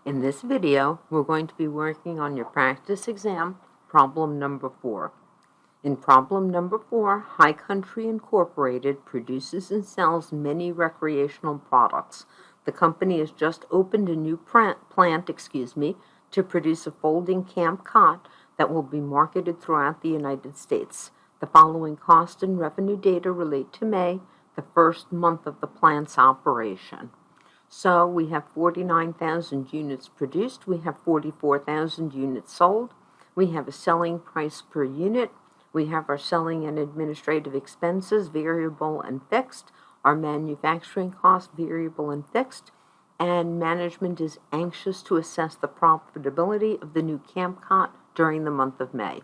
In this video, we're going to be working on your practice exam, problem number 4. In problem number 4, High Country Incorporated produces and sells many recreational products. The company has just opened a new plant to produce a folding camp cot that will be marketed throughout the United States. The following cost and revenue data relate to May, the first month of the plant's operation. So we have 49,000 units produced, we have 44,000 units sold, we have a selling price per unit, we have our selling and administrative expenses, variable and fixed, our manufacturing cost, variable and fixed, and management is anxious to assess the profitability of the new camp cot during the month of May.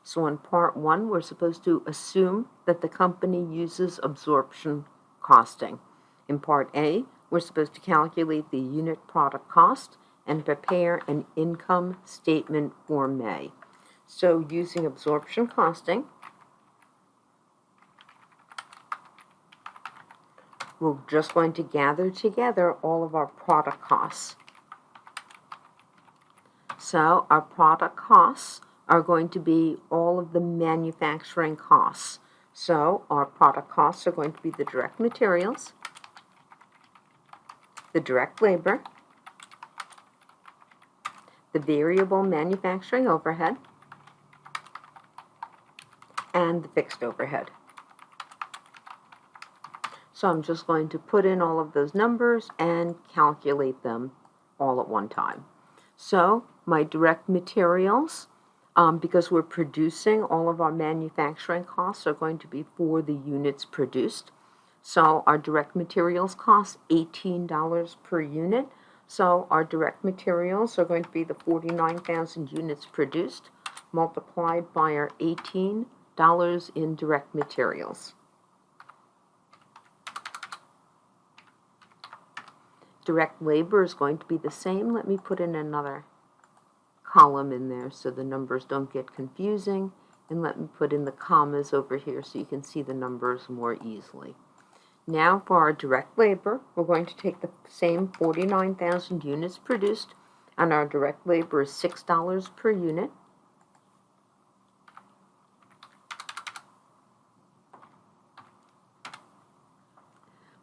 So in part 1, we're supposed to assume that the company uses absorption costing. In part A, we're supposed to calculate the unit product cost and prepare an income statement for May. So using absorption costing, we're just going to gather together all of our product costs. So our product costs are going to be all of the manufacturing costs. So our product costs are going to be the direct materials, the direct labor, the variable manufacturing overhead, and the fixed overhead. So I'm just going to put in all of those numbers and calculate them all at one time. So my direct materials, because we're producing, all of our manufacturing costs are going to be for the units produced. So our direct materials cost $18 per unit. So our direct materials are going to be the 49,000 units produced multiplied by our $18 in direct materials. Direct labor is going to be the same. Let me put in another column in there so the numbers don't get confusing. And let me put in the commas over here so you can see the numbers more easily. Now for our direct labor, we're going to take the same 49,000 units produced, and our direct labor is $6 per unit.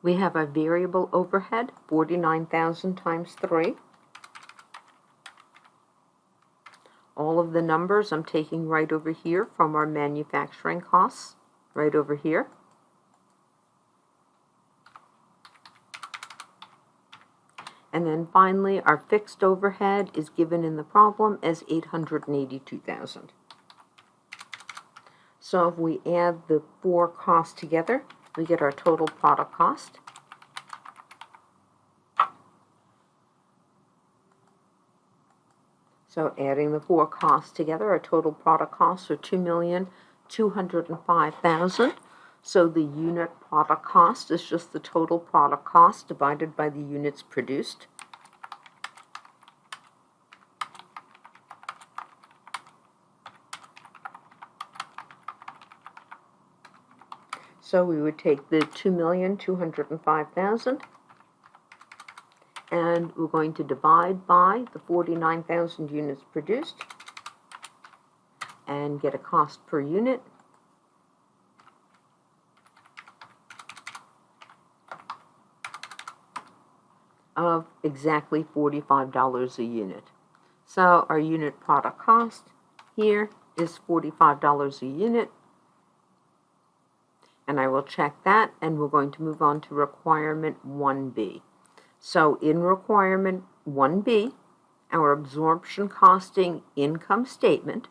We have our variable overhead, 49,000 times 3. All of the numbers I'm taking right over here from our manufacturing costs, right over here. And then finally, our fixed overhead is given in the problem as 882,000. So if we add the 4 costs together, we get our total product cost. So adding the 4 costs together, our total product costs are $2,205,000. So the unit product cost is just the total product cost divided by the units produced. So we would take the $2,205,000 and we're going to divide by the 49,000 units produced and get a cost per unit of exactly $45 a unit. So our unit product cost here is $45 a unit. And I will check that, and we're going to move on to requirement 1B. So in requirement 1B, our absorption costing income statement.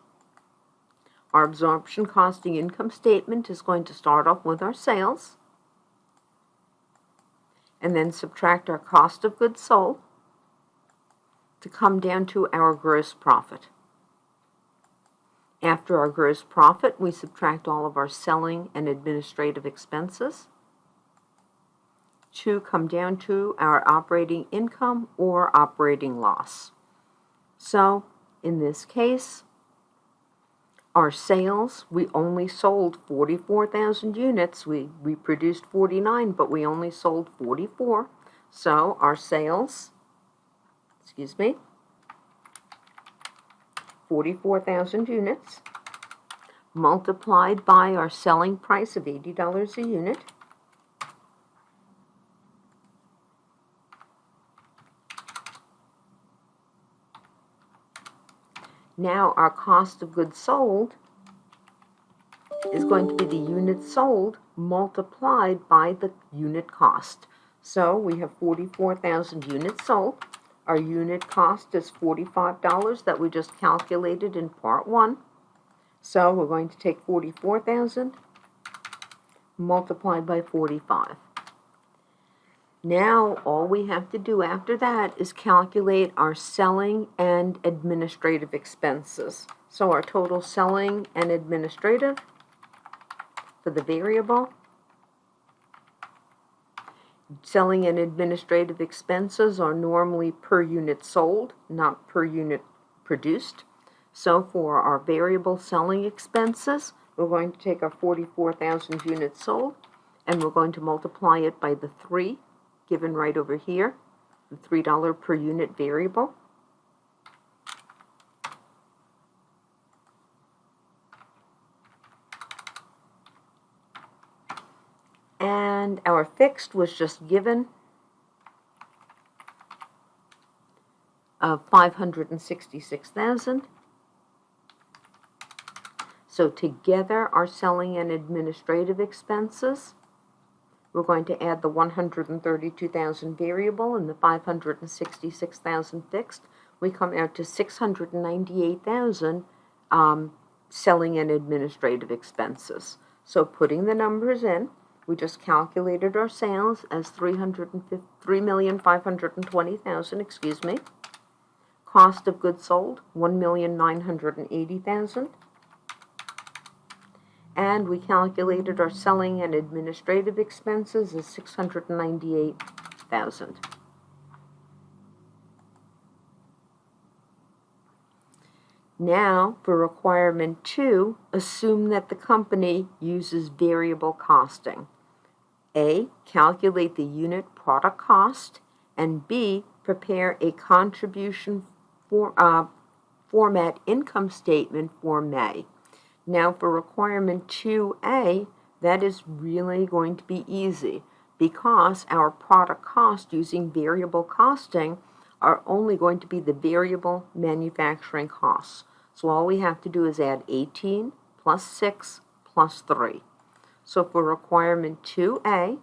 Our absorption costing income statement is going to start off with our sales, and then subtract our cost of goods sold to come down to our gross profit. After our gross profit, we subtract all of our selling and administrative expenses to come down to our operating income or operating loss. So, in this case, our sales, we only sold 44,000 units. We produced 49, but we only sold 44. So our sales, 44,000 units, multiplied by our selling price of $80 a unit, now our cost of goods sold is going to be the units sold multiplied by the unit cost. So we have 44,000 units sold. Our unit cost is $45 that we just calculated in part 1. So we're going to take 44,000 multiplied by 45. Now all we have to do after that is calculate our selling and administrative expenses. So our total selling and administrative for the variable. Selling and administrative expenses are normally per unit sold, not per unit produced. So for our variable selling expenses, we're going to take our 44,000 units sold, and we're going to multiply it by the 3 given right over here, the $3 per unit variable. And our fixed was just given of 566,000. So together our selling and administrative expenses, we're going to add the 132,000 variable and the 566,000 fixed. We come out to 698,000 selling and administrative expenses. So putting the numbers in, we just calculated our sales as 3,520,000, Cost of goods sold, 1,980,000. And we calculated our selling and administrative expenses as 698,000. Now, for requirement 2, assume that the company uses variable costing. A, calculate the unit product cost, and B, prepare a contribution format income statement for May. Now for requirement 2A, that is really going to be easy because our product cost using variable costing are only going to be the variable manufacturing costs. So all we have to do is add 18 plus 6 plus 3. So for requirement 2A,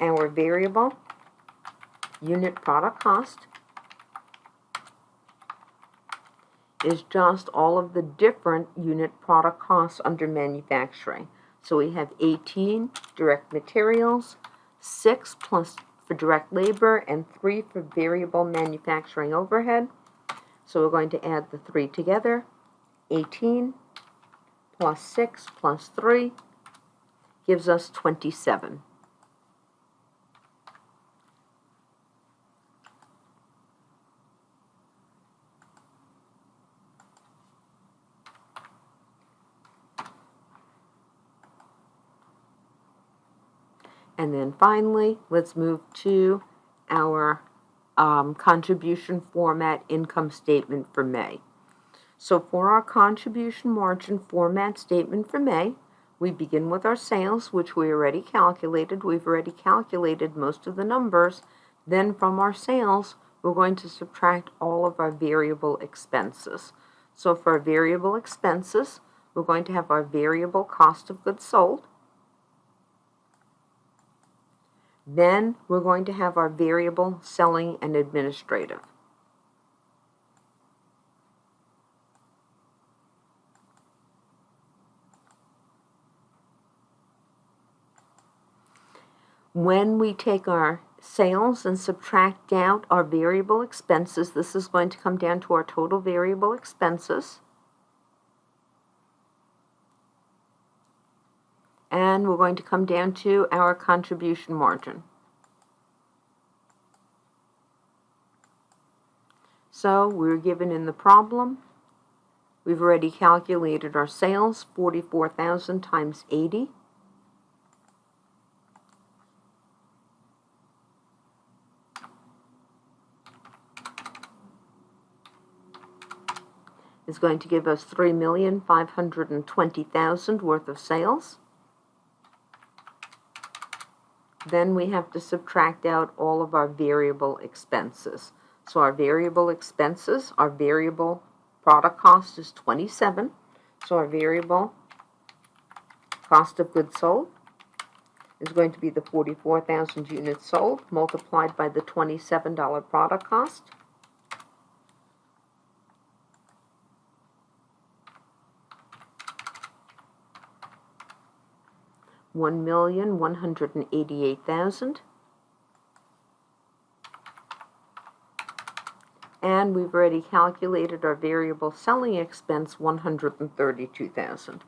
our variable unit product cost is just all of the different unit product costs under manufacturing. So we have 18 direct materials, 6 plus for direct labor, and 3 for variable manufacturing overhead. So we're going to add the 3 together. 18 plus 6 plus 3 gives us 27. And then finally, let's move to our contribution format income statement for May. So for our contribution margin format statement for May, we begin with our sales, which we already calculated. We've already calculated most of the numbers. Then from our sales, we're going to subtract all of our variable expenses. So for our variable expenses, we're going to have our variable cost of goods sold. Then we're going to have our variable selling and administrative. When we take our sales and subtract out our variable expenses, this is going to come down to our total variable expenses. And we're going to come down to our contribution margin. So we're given in the problem, we've already calculated our sales, 44,000 times 80. is going to give us $3,520,000 worth of sales. Then we have to subtract out all of our variable expenses. So our variable expenses, our variable product cost is 27. So our variable cost of goods sold is going to be the 44,000 units sold multiplied by the $27 product cost. $1,188,000. And we've already calculated our variable selling expense, $132,000.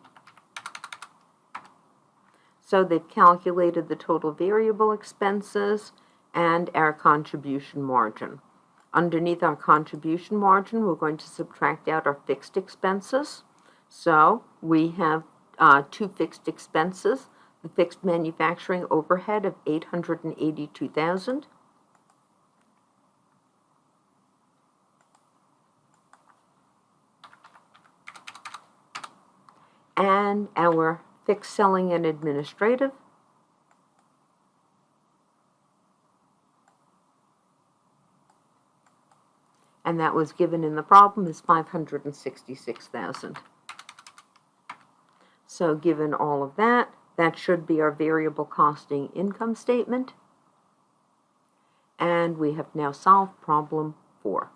So they've calculated the total variable expenses and our contribution margin. Underneath our contribution margin, we're going to subtract out our fixed expenses. So we have two fixed expenses, the fixed manufacturing overhead of $882,000. And our fixed selling and administrative and that was given in the problem is $566,000. So given all of that, that should be our variable costing income statement. And we have now solved problem 4.